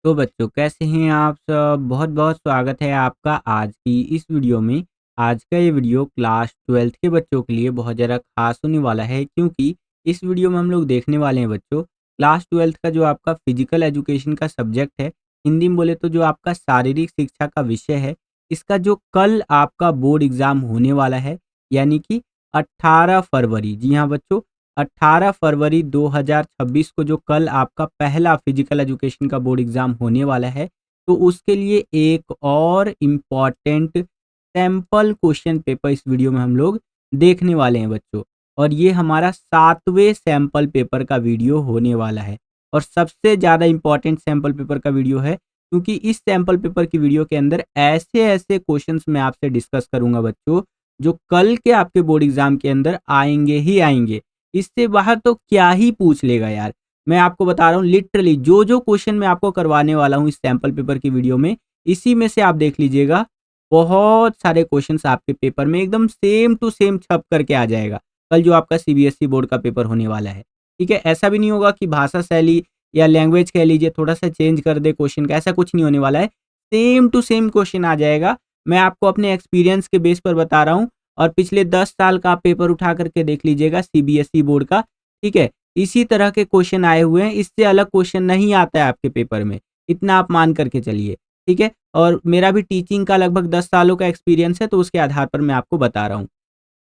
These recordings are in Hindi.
तो बच्चों कैसे हैं आप सब? बहुत बहुत स्वागत है आपका आज की इस वीडियो में। आज का ये वीडियो क्लास 12th के बच्चों के लिए बहुत ज़्यादा खास होने वाला है, क्योंकि इस वीडियो में हम लोग देखने वाले हैं बच्चों क्लास 12th का जो आपका फिजिकल एजुकेशन का सब्जेक्ट है, हिंदी में बोले तो जो आपका शारीरिक शिक्षा का विषय है, इसका जो कल आपका बोर्ड एग्ज़ाम होने वाला है, यानी कि 18 फरवरी। जी हाँ बच्चों, 18 फरवरी 2026 को जो कल आपका पहला फिजिकल एजुकेशन का बोर्ड एग्ज़ाम होने वाला है, तो उसके लिए एक और इम्पॉर्टेंट सैंपल क्वेश्चन पेपर इस वीडियो में हम लोग देखने वाले हैं बच्चों। और ये हमारा 7वें सैंपल पेपर का वीडियो होने वाला है और सबसे ज़्यादा इम्पॉर्टेंट सैंपल पेपर का वीडियो है, क्योंकि इस सैंपल पेपर की वीडियो के अंदर ऐसे-ऐसे क्वेश्चंस मैं आपसे डिस्कस करूँगा बच्चों, जो कल के आपके बोर्ड एग्ज़ाम के अंदर आएँगे ही आएँगे। इससे बाहर तो क्या ही पूछ लेगा यार। मैं आपको बता रहा हूँ लिटरली जो क्वेश्चन मैं आपको करवाने वाला हूँ इस सैंपल पेपर की वीडियो में, इसी में से आप देख लीजिएगा बहुत सारे क्वेश्चंस आपके पेपर में एकदम सेम टू सेम छप करके आ जाएगा। कल जो आपका सीबीएसई बोर्ड का पेपर होने वाला है। ठीक है? ऐसा भी नहीं होगा कि भाषा शैली या लैंग्वेज कह लीजिए थोड़ा-सा चेंज कर दे क्वेश्चन का, ऐसा कुछ नहीं होने वाला है। सेम टू सेम क्वेश्चन आ जाएगा। मैं आपको अपने एक्सपीरियंस के बेस पर बता रहा हूँ। और पिछले 10 साल का आप पेपर उठा करके देख लीजिएगा सीबीएसई बोर्ड का, ठीक है? इसी तरह के क्वेश्चन आए हुए हैं, इससे अलग क्वेश्चन नहीं आता है आपके पेपर में, इतना आप मान करके चलिए, ठीक है? और मेरा भी टीचिंग का लगभग 10 सालों का एक्सपीरियंस है, तो उसके आधार पर मैं आपको बता रहा हूँ।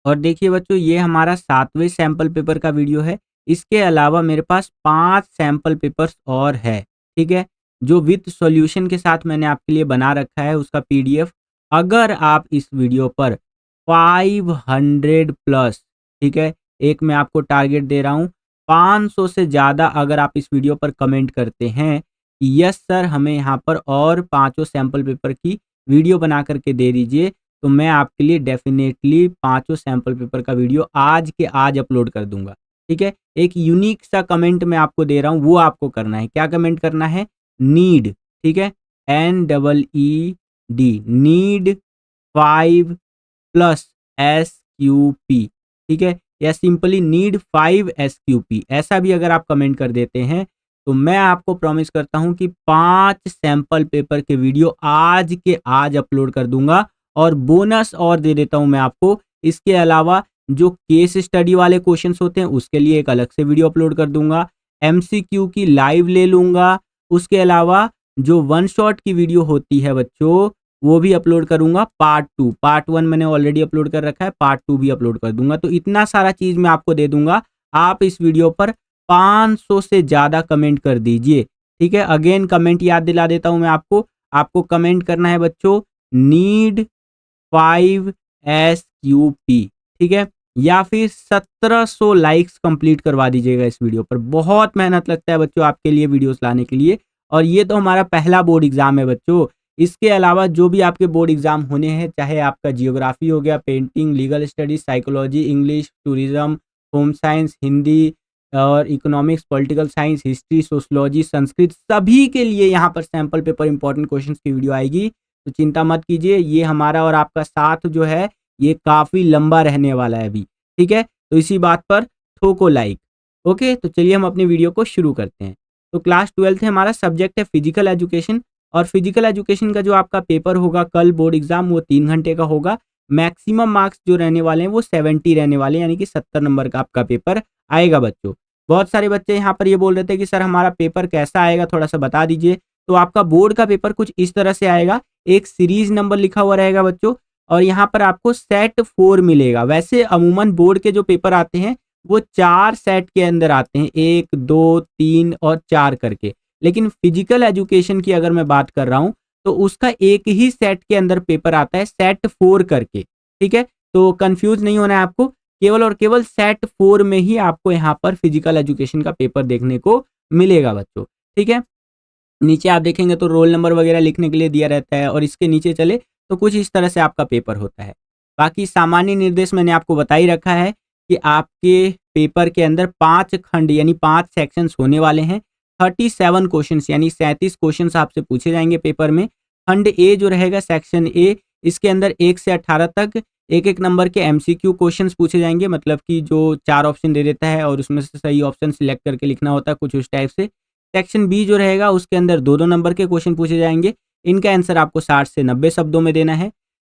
और देखिए बच्चों, ये हमारा 7वें सैंपल पेपर का वीडियो है। इसके अलावा मेरे पास 5 सैंपल पेपर्स और है, ठीक है? जो विद सॉल्यूशन के साथ मैंने आपके लिए बना रखा है उसका पीडीएफ। अगर आप इस वीडियो पर 500 प्लस, ठीक है? एक मैं आपको टारगेट दे रहा हूँ, 500 से ज़्यादा अगर आप इस वीडियो पर कमेंट करते हैं, कि यस सर हमें यहाँ पर और पाँचों सैंपल पेपर की वीडियो बना करके दे दीजिए, तो मैं आपके लिए डेफ़िनेटली पाँचों सैंपल पेपर का वीडियो आज के आज अपलोड कर दूँगा, ठीक है? एक यूनिक सा कमेंट मैं आपको दे रहा हूँ, वो आपको करना है। क्या कमेंट करना है? नीड, ठीक है? NEED, नीड 5 प्लस SQP, ठीक है? या सिंपली नीड 5 SQP, ऐसा भी अगर आप कमेंट कर देते हैं, तो मैं आपको प्रॉमिस करता हूँ कि 5 सैंपल पेपर के वीडियो आज के आज अपलोड कर दूँगा। और बोनस और दे देता हूँ मैं आपको, इसके अलावा जो केस स्टडी वाले क्वेश्चंस होते हैं, उसके लिए एक अलग से वीडियो अपलोड कर दूँगा। एमसीक्यू की लाइव ले लूँगा, उसके अलावा जो वन शॉट की वीडियो होती है बच्चों, वो भी अपलोड करूँगा पार्ट 2। पार्ट 1 मैंने ऑलरेडी अपलोड कर रखा है, पार्ट 2 भी अपलोड कर दूँगा। तो इतना सारा चीज़ मैं आपको दे दूँगा। आप इस वीडियो पर 500 से ज़्यादा कमेंट कर दीजिए, ठीक है? अगेन कमेंट याद दिला देता हूँ मैं आपको। आपको कमेंट करना है बच्चों, नीड 5 SQP, ठीक है? या फिर 1700 लाइक्स कंप्लीट करवा दीजिएगा इस वीडियो पर। बहुत मेहनत लगता है बच्चों आपके लिए वीडियोस लाने के लिए, और ये तो हमारा पहला बोर्ड एग्जाम है बच्चों। इसके अलावा जो भी आपके बोर्ड एग्जाम होने हैं, चाहे आपका जियोग्राफी हो गया, painting, legal studies, psychology, English, tourism, home science, Hindi और economics, political science, history, sociology, Sanskrit, सभी के लिए यहाँ पर सैंपल पेपर इंपॉर्टेंट क्वेश्चंस की वीडियो आएगी। तो चिंता मत कीजिए, ये हमारा और आपका साथ जो है ये काफ़ी लंबा रहने वाला है अभी, ठीक है? तो इसी बात पर ठोको लाइक। ओके, तो चलिए हम अपनी वीडियो को शुरू करते हैं। तो क्लास 12th है, हमारा सब्जेक्ट है फिजिकल एजुकेशन। और फिजिकल एजुकेशन का जो आपका पेपर होगा कल बोर्ड एग्जाम, वो 3 घंटे का होगा। मैक्सिमम मार्क्स जो रहने वाले हैं वो 70 रहने वाले हैं, यानी कि 70 नंबर का आपका पेपर आएगा बच्चों। बहुत सारे बच्चे यहाँ पर ये बोल रहे थे कि सर हमारा पेपर कैसा आएगा, थोड़ा सा बता दीजिए। तो आपका बोर्ड का पेपर कुछ इस तरह से आएगा। एक सीरीज नंबर लिखा हुआ रहेगा बच्चों, और यहाँ पर आपको सेट 4 मिलेगा। वैसे अमूमन बोर्ड के जो पेपर आते हैं वो 4 सेट के अंदर आते हैं, 1, 2, 3 और 4 करके। लेकिन फिजिकल एजुकेशन की अगर मैं बात कर रहा हूँ, तो उसका एक ही सेट के अंदर पेपर आता है, सेट 4 करके, ठीक है? तो कंफ्यूज नहीं होना है आपको, केवल और केवल सेट 4 में ही आपको यहाँ पर फिजिकल एजुकेशन का पेपर देखने को मिलेगा बच्चों, ठीक है? नीचे आप देखेंगे तो रोल नंबर वगैरह लिखने के लिए दिया रहता है, और इसके नीचे चले तो कुछ इस तरह से आपका पेपर होता है। बाकी सामान्य निर्देश मैंने आपको बता ही रखा है कि आपके पेपर के अंदर 5 खंड यानी 5 सेक्शंस होने वाले हैं। 37 क्वेश्चंस यानी 37 क्वेश्चंस आपसे पूछे जाएंगे पेपर में। खंड ए जो रहेगा, सेक्शन ए, इसके अंदर 1 से 18 तक एक-एक नंबर के एमसीक्यू क्वेश्चंस पूछे जाएंगे, मतलब कि जो 4 ऑप्शन दे देता है और उसमें से सही ऑप्शन सिलेक्ट करके लिखना होता है, कुछ उस टाइप से। सेक्शन बी जो रहेगा उसके अंदर 2-2 नंबर के क्वेश्चन पूछे जाएंगे, इनका आंसर आपको 60 से 90 शब्दों में देना है।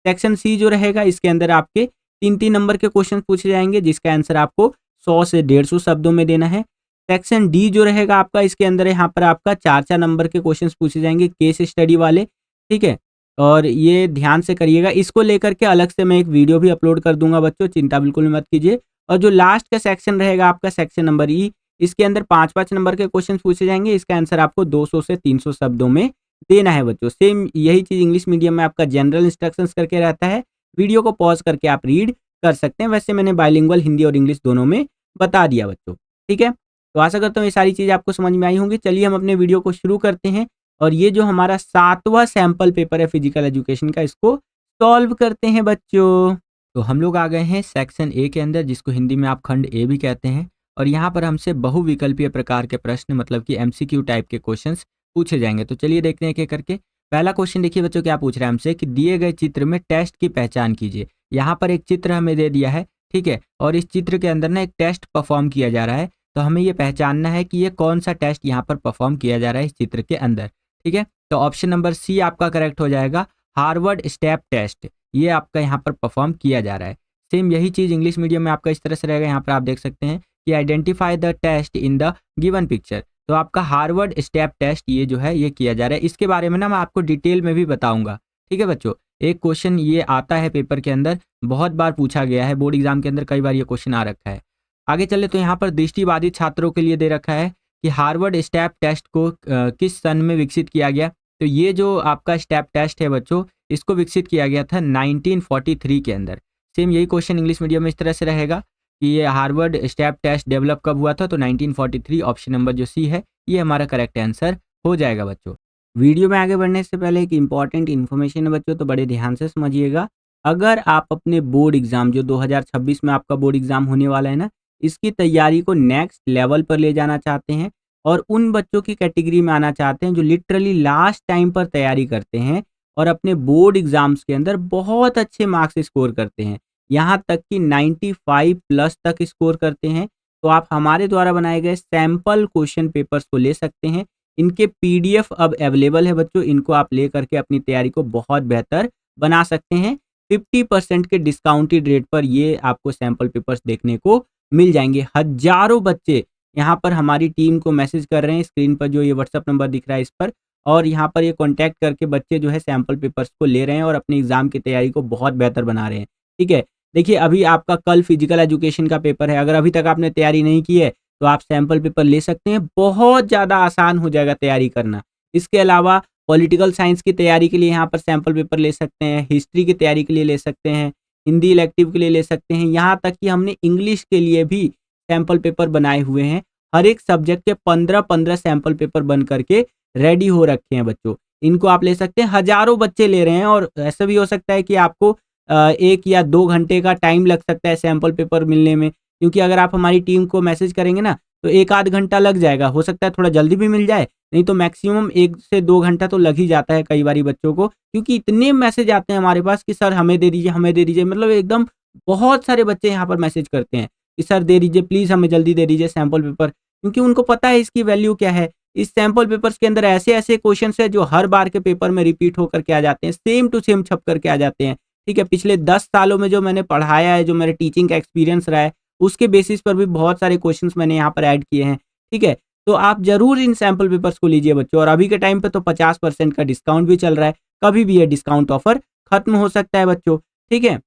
सेक्शन सी जो रहेगा इसके अंदर आपके 3-3 नंबर के क्वेश्चन पूछे जाएंगे, जिसका आंसर आपको 100 से 150 शब्दों में देना है। सेक्शन डी जो रहेगा आपका, इसके अंदर यहाँ पर आपका 4-4 नंबर के क्वेश्चन पूछे जाएंगे, केस स्टडी वाले, ठीक है। और ये ध्यान से करिएगा, इसको लेकर के अलग से मैं एक वीडियो भी अपलोड कर दूंगा बच्चों, चिंता बिल्कुल मत कीजिए। और जो लास्ट का सेक्शन रहेगा आपका सेक्शन नंबर ई, इसके अंदर 5-5 नंबर के क्वेश्चन पूछे जाएंगे, इसका आंसर आपको 200 से 300 शब्दों में देना है बच्चों। सेम यही चीज़ इंग्लिश मीडियम में आपका जनरल इंस्ट्रक्शंस करके रहता है, वीडियो को पॉज करके आप रीड कर सकते हैं। वैसे मैंने बाइलिंगुअल हिंदी और इंग्लिश दोनों में बता दिया बच्चों, ठीक है। तो आशा करता हूँ ये सारी चीज़ आपको समझ में आई होंगी। चलिए हम अपने वीडियो को शुरू करते हैं, और ये जो हमारा 7वां सैंपल पेपर है फिजिकल एजुकेशन का, इसको सॉल्व करते हैं बच्चों। तो हम लोग आ गए हैं सेक्शन ए के अंदर, जिसको हिंदी में आप खंड ए भी कहते हैं। और यहाँ पर हमसे बहुविकल्पीय प्रकार के प्रश्न, मतलब कि एमसीक्यू टाइप के क्वेश्चंस पूछे जाएंगे। तो चलिए देखते हैं एक एक करके। पहला क्वेश्चन देखिए बच्चों, क्या पूछ रहा है हमसे कि दिए गए चित्र में टेस्ट की पहचान कीजिए। यहाँ पर एक चित्र हमें दे दिया है, ठीक है, और इस चित्र के अंदर ना एक टेस्ट परफॉर्म किया जा रहा है। तो हमें ये पहचानना है कि ये कौन सा टेस्ट यहाँ पर परफॉर्म किया जा रहा है इस चित्र के अंदर, ठीक है। तो ऑप्शन नंबर सी आपका करेक्ट हो जाएगा, हार्वर्ड स्टेप टेस्ट, ये आपका यहाँ पर परफॉर्म किया जा रहा है। सेम यही चीज़ इंग्लिश मीडियम में आपका इस तरह से रहेगा। यहाँ पर आप देख सकते हैं कि identify the test in the given picture. तो आपका हार्वर्ड स्टेप टेस्ट ये जो है ये किया जा रहा है। इसके बारे में ना मैं आपको डिटेल में भी बताऊंगा, ठीक है बच्चों। एक क्वेश्चन ये आता है पेपर के अंदर, बहुत बार पूछा गया है, बोर्ड एग्जाम के अंदर कई बार ये क्वेश्चन आ रखा है। आगे चले तो यहाँ पर दृष्टिबाधित छात्रों के लिए दे रखा है कि हार्वर्ड स्टेप टेस्ट को किस सन में विकसित किया गया। तो ये जो आपका स्टेप टेस्ट है बच्चों, इसको विकसित किया गया था 1943 के अंदर। सेम यही क्वेश्चन इंग्लिश मीडियम में इस तरह से रहेगा कि ये हार्वर्ड स्टेप टेस्ट डेवलप कब हुआ था। तो 1943, ऑप्शन नंबर जो सी है ये हमारा करेक्ट आंसर हो जाएगा बच्चों। वीडियो में आगे बढ़ने से पहले एक इंपॉर्टेंट इन्फॉर्मेशन है बच्चों, तो बड़े ध्यान से समझिएगा। अगर आप अपने बोर्ड एग्जाम जो 2026 में आपका बोर्ड एग्जाम होने वाला है ना, इसकी तैयारी को नेक्स्ट लेवल पर ले जाना चाहते हैं, और उन बच्चों की कैटेगरी में आना चाहते हैं जो लिटरली लास्ट टाइम पर तैयारी करते हैं और अपने बोर्ड एग्जाम्स के अंदर बहुत अच्छे मार्क्स स्कोर करते हैं, यहाँ तक कि 95 प्लस तक स्कोर करते हैं, तो आप हमारे द्वारा बनाए गए सैंपल क्वेश्चन पेपर्स को ले सकते हैं। इनके पीडीएफ अब अवेलेबल है बच्चों, इनको आप ले करके अपनी तैयारी को बहुत बेहतर बना सकते हैं। 50% के डिस्काउंटेड रेट पर ये आपको सैंपल पेपर्स देखने को मिल जाएंगे। हजारों बच्चे यहाँ पर हमारी टीम को मैसेज कर रहे हैं, स्क्रीन पर जो ये व्हाट्सअप नंबर दिख रहा है इस पर, और यहाँ पर ये कॉन्टैक्ट करके बच्चे जो है सैंपल पेपर्स को ले रहे हैं और अपने एग्जाम की तैयारी को बहुत बेहतर बना रहे हैं, ठीक है। देखिए अभी आपका कल फिजिकल एजुकेशन का पेपर है, अगर अभी तक आपने तैयारी नहीं की है तो आप सैंपल पेपर ले सकते हैं, बहुत ज़्यादा आसान हो जाएगा तैयारी करना। इसके अलावा पॉलिटिकल साइंस की तैयारी के लिए यहाँ पर सैंपल पेपर ले सकते हैं, हिस्ट्री की तैयारी के लिए ले सकते हैं, हिंदी इलेक्टिव के लिए ले सकते हैं, यहाँ तक कि हमने इंग्लिश के लिए भी सैंपल पेपर बनाए हुए हैं। हर एक सब्जेक्ट के 15-15 सैंपल पेपर बन करके रेडी हो रखे हैं बच्चों, इनको आप ले सकते हैं। हजारों बच्चे ले रहे हैं, और ऐसा भी हो सकता है कि आपको 1 या 2 घंटे का टाइम लग सकता है सैंपल पेपर मिलने में, क्योंकि अगर आप हमारी टीम को मैसेज करेंगे ना तो 1 आध घंटा लग जाएगा। हो सकता है थोड़ा जल्दी भी मिल जाए, नहीं तो मैक्सिमम 1 से 2 घंटा तो लग ही जाता है कई बारी बच्चों को, क्योंकि इतने मैसेज आते हैं हमारे पास कि सर हमें दे दीजिए, हमें दे दीजिए। मतलब एकदम बहुत सारे बच्चे यहाँ पर मैसेज करते हैं कि सर दे दीजिए, प्लीज़ हमें जल्दी दे दीजिए सैंपल पेपर, क्योंकि उनको पता है इसकी वैल्यू क्या है। इस सैंपल पेपर्स के अंदर ऐसे ऐसे क्वेश्चन है जो हर बार के पेपर में रिपीट होकर के आ जाते हैं, सेम टू सेम छप करके आ जाते हैं, ठीक है। पिछले 10 सालों में जो मैंने पढ़ाया है, जो मेरे टीचिंग का एक्सपीरियंस रहा है, उसके बेसिस पर भी बहुत सारे क्वेश्चंस मैंने यहाँ पर ऐड किए हैं, ठीक है। तो आप जरूर इन सैंपल पेपर्स को लीजिए बच्चों, और अभी के टाइम पे तो 50% का डिस्काउंट भी चल रहा है, कभी भी ये डिस्काउंट ऑफर खत्म हो सकता है बच्चों, ठीक है।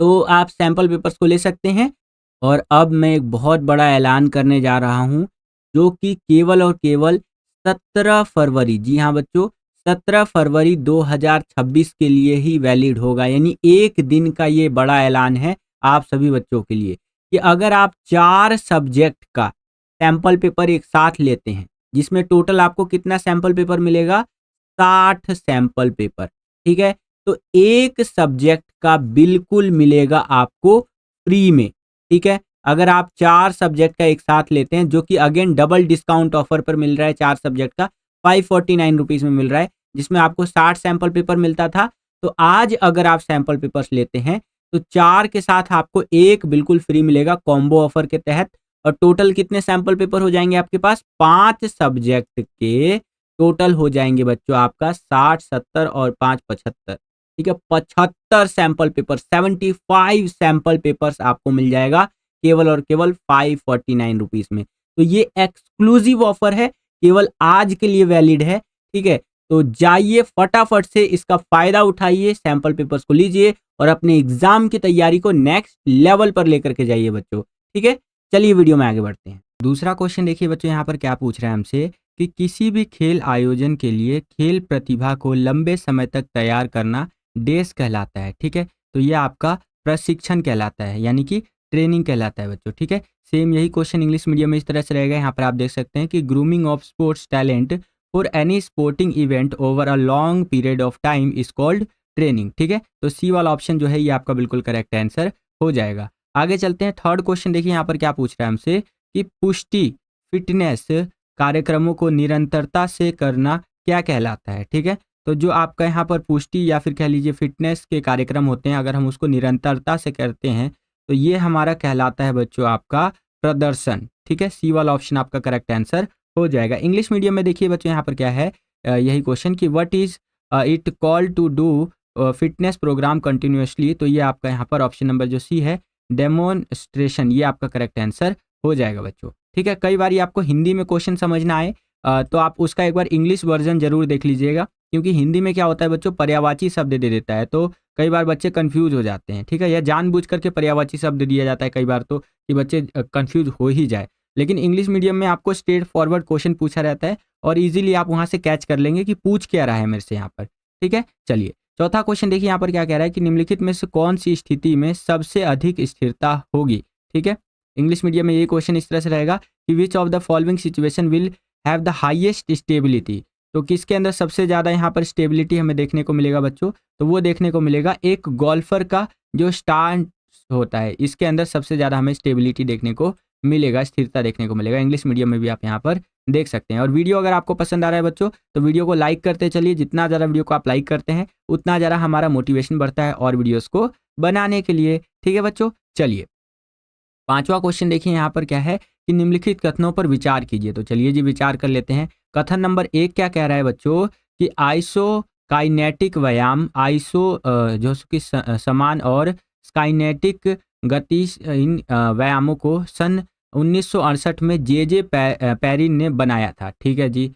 तो आप सैंपल पेपर्स को ले सकते हैं। और अब मैं एक बहुत बड़ा ऐलान करने जा रहा हूँ, जो कि केवल और केवल 17 फरवरी, जी हाँ बच्चों, 17 फरवरी 2026 के लिए ही वैलिड होगा। यानी एक दिन का ये बड़ा ऐलान है आप सभी बच्चों के लिए, कि अगर आप 4 सब्जेक्ट का सैंपल पेपर एक साथ लेते हैं, जिसमें टोटल आपको कितना सैंपल पेपर मिलेगा, 60 सैंपल पेपर, ठीक है। तो एक सब्जेक्ट का बिल्कुल मिलेगा आपको फ्री में, ठीक है। अगर आप 4 सब्जेक्ट का एक साथ लेते हैं, जो कि अगेन डबल डिस्काउंट ऑफर पर मिल रहा है, 4 सब्जेक्ट का 549 रुपीज़ में मिल रहा है, जिसमें आपको 60 सैंपल पेपर मिलता था। तो आज अगर आप सैंपल पेपर्स लेते हैं तो 4 के साथ आपको एक बिल्कुल फ्री मिलेगा कॉम्बो ऑफर के तहत। और टोटल कितने सैंपल पेपर हो जाएंगे आपके पास? 5 सब्जेक्ट के टोटल हो जाएंगे बच्चों आपका 60, 70 और 5 75। ठीक है, 75 सैंपल पेपर, 75 सैंपल पेपर्स आपको मिल जाएगा केवल और केवल 549 रुपीज में। तो ये एक्सक्लूसिव ऑफर है, केवल आज के लिए वैलिड है। ठीक है, तो जाइए फटाफट से इसका फायदा उठाइए, सैंपल पेपर्स को लीजिए और अपने एग्जाम की तैयारी को नेक्स्ट लेवल पर लेकर के जाइए बच्चों। ठीक है, चलिए वीडियो में आगे बढ़ते हैं। दूसरा क्वेश्चन देखिए बच्चों, यहाँ पर क्या पूछ रहा है हमसे कि किसी भी खेल आयोजन के लिए खेल प्रतिभा को लंबे समय तक तैयार करना डेस कहलाता है। ठीक है, तो ये आपका प्रशिक्षण कहलाता है, यानी कि ट्रेनिंग कहलाता है बच्चों। ठीक है, सेम यही क्वेश्चन इंग्लिश मीडियम में इस तरह से रहेगा। यहाँ पर आप देख सकते हैं कि grooming of sports talent for any sporting event over a long period of time is called training. ठीक है, तो सी वाला ऑप्शन जो है ये आपका बिल्कुल करेक्ट आंसर हो जाएगा। आगे चलते हैं, थर्ड क्वेश्चन देखिए यहाँ पर क्या पूछ रहा है हमसे कि पुष्टि फिटनेस कार्यक्रमों को निरंतरता से करना क्या कहलाता है। ठीक है, तो जो आपका यहाँ पर पुष्टि या फिर कह लीजिए फिटनेस के कार्यक्रम होते हैं, अगर हम उसको निरंतरता से करते हैं तो ये हमारा कहलाता है बच्चों आपका प्रदर्शन। ठीक है, सी वाला ऑप्शन आपका करेक्ट आंसर हो जाएगा। इंग्लिश मीडियम में देखिए बच्चों यहाँ पर क्या है, यही क्वेश्चन कि what is it called to do fitness programme continuously, तो ये आपका यहाँ पर ऑप्शन नंबर जो सी है डेमोन्स्ट्रेशन, ये आपका करेक्ट आंसर हो जाएगा बच्चों। ठीक है, कई बार आपको हिंदी में क्वेश्चन समझना आए तो आप उसका एक बार इंग्लिश वर्जन जरूर देख लीजिएगा, क्योंकि हिंदी में क्या होता है बच्चों, पर्यायवाची शब्द दे देता है, तो कई बार बच्चे कंफ्यूज हो जाते हैं। ठीक है, या जानबूझ करके पर्यायवाची शब्द दिया जाता है कई बार, तो कि बच्चे कंफ्यूज हो ही जाए। लेकिन इंग्लिश मीडियम में आपको स्ट्रेट फॉरवर्ड क्वेश्चन पूछा रहता है और इजीली आप वहां से कैच कर लेंगे कि पूछ क्या रहा है मेरे से यहाँ पर। ठीक है, चलिए चौथा क्वेश्चन देखिए यहाँ पर क्या कह रहा है कि निम्नलिखित में से कौन सी स्थिति में सबसे अधिक स्थिरता होगी। ठीक है, इंग्लिश मीडियम में ये क्वेश्चन इस तरह से रहेगा कि विच of the following situation will have the highest stability, तो किसके अंदर सबसे ज़्यादा यहाँ पर स्टेबिलिटी हमें देखने को मिलेगा बच्चों, तो वो देखने को मिलेगा एक गोल्फर का जो स्टांस होता है, इसके अंदर सबसे ज़्यादा हमें स्टेबिलिटी देखने को मिलेगा, स्थिरता देखने को मिलेगा। इंग्लिश मीडियम में भी आप यहाँ पर देख सकते हैं। और वीडियो अगर आपको पसंद आ रहा है बच्चों तो वीडियो को लाइक करते चलिए, जितना ज़्यादा वीडियो को आप लाइक करते हैं उतना ज़्यादा हमारा मोटिवेशन बढ़ता है और वीडियोस को बनाने के लिए। ठीक है बच्चों, चलिए पांचवा क्वेश्चन देखिए यहाँ पर क्या है कि निम्नलिखित कथनों पर विचार कीजिए, तो चलिए जी विचार कर लेते हैं। कथन नंबर 1 क्या कह रहा है बच्चों कि आइसो काइनेटिक व्यायाम, आइसो जो कि समान और स्काइनेटिक गति इन व्यायामों को सन 1968 में जे पेरिन ने बनाया था। ठीक है जी,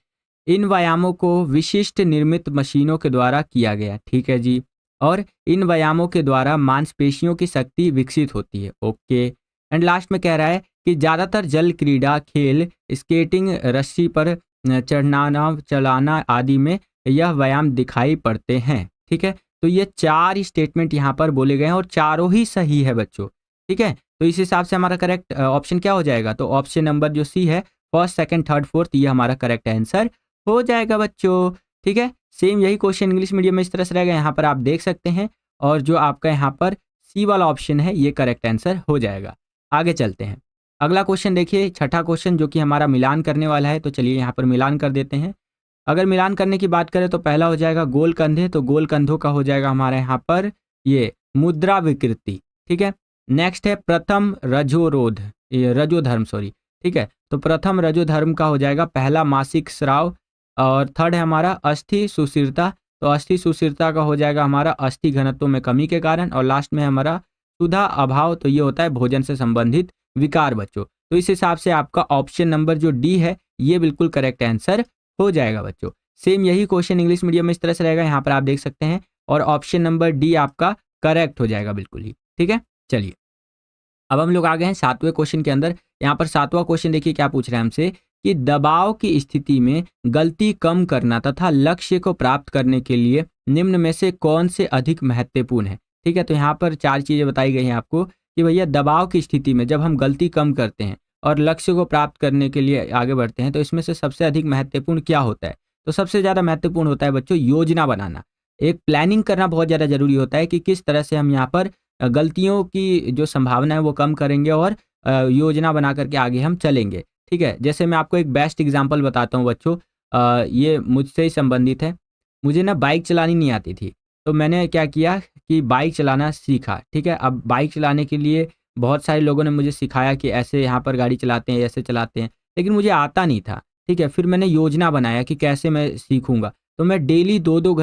इन व्यायामों को विशिष्ट निर्मित मशीनों के द्वारा किया गया। ठीक है जी, और इन व्यायामों के द्वारा मांसपेशियों की शक्ति विकसित होती है। ओके, एंड लास्ट में कह रहा है कि ज़्यादातर जल क्रीड़ा खेल, स्केटिंग, रस्सी पर चढ़ना चलाना आदि में यह व्यायाम दिखाई पड़ते हैं। ठीक है, तो ये 4 स्टेटमेंट यहाँ पर बोले गए हैं और चारों ही सही है बच्चों। ठीक है, तो इस हिसाब से हमारा करेक्ट ऑप्शन क्या हो जाएगा, तो ऑप्शन नंबर जो सी है फर्स्ट, सेकंड, थर्ड, फोर्थ, ये हमारा करेक्ट आंसर हो जाएगा बच्चों। ठीक है, सेम यही क्वेश्चन इंग्लिश मीडियम में इस तरह से रहेगा, यहाँ पर आप देख सकते हैं, और जो आपका यहाँ पर सी वाला ऑप्शन है ये करेक्ट आंसर हो जाएगा। आगे चलते हैं, अगला क्वेश्चन देखिए, छठा क्वेश्चन जो कि हमारा मिलान करने वाला है, तो चलिए यहाँ पर मिलान कर देते हैं। अगर मिलान करने की बात करें तो पहला हो जाएगा गोल कंधे, तो गोल कंधों का हो जाएगा हमारे यहाँ पर ये मुद्रा विकृति। ठीक है, नेक्स्ट है प्रथम रजोरोध, रजोधर्म सॉरी। ठीक है, तो प्रथम रजोधर्म का हो जाएगा पहला मासिक स्राव, और थर्ड है हमारा अस्थि सुशीरता, तो अस्थि सुशीरता का हो जाएगा हमारा अस्थि घनत्व में कमी के कारण, और लास्ट में हमारा सुधा अभाव, तो ये होता है भोजन से संबंधित विकार बच्चों। तो इस हिसाब से आपका ऑप्शन नंबर जो डी है ये बिल्कुल करेक्ट आंसर हो जाएगा बच्चों। सेम यही क्वेश्चन इंग्लिश मीडियम में इस तरह से रहेगा, यहाँ पर आप देख सकते हैं, और ऑप्शन नंबर डी आपका करेक्ट हो जाएगा बिल्कुल ही। ठीक है, चलिए अब हम लोग आ गए हैं 7वें क्वेश्चन के अंदर। यहाँ पर 7वां क्वेश्चन देखिए क्या पूछ रहे हैं हमसे कि दबाव की स्थिति में गलती कम करना तथा लक्ष्य को प्राप्त करने के लिए निम्न में से कौन से अधिक महत्वपूर्ण है। ठीक है, तो यहाँ पर 4 चीजें बताई गई हैं आपको कि भैया दबाव की स्थिति में जब हम गलती कम करते हैं और लक्ष्य को प्राप्त करने के लिए आगे बढ़ते हैं तो इसमें से सबसे अधिक महत्वपूर्ण क्या होता है। तो सबसे ज़्यादा महत्वपूर्ण होता है बच्चों योजना बनाना, एक प्लानिंग करना बहुत ज़्यादा जरूरी होता है कि किस तरह से हम यहाँ पर गलतियों की जो संभावना है वो कम करेंगे और योजना बना करके आगे हम चलेंगे। ठीक है, जैसे मैं आपको एक बेस्ट एग्जांपल बताता हूँ बच्चों, ये मुझसे ही संबंधित है। मुझे ना बाइक चलानी नहीं आती थी, तो मैंने क्या किया कि बाइक चलाना सीखा। ठीक है, अब बाइक चलाने के लिए बहुत सारे लोगों ने मुझे सिखाया कि ऐसे यहाँ पर गाड़ी चलाते हैं, ऐसे चलाते हैं, लेकिन मुझे आता नहीं था। ठीक है, फिर मैंने योजना बनाया कि कैसे मैं सीखूंगा। तो मैं डेली 2-2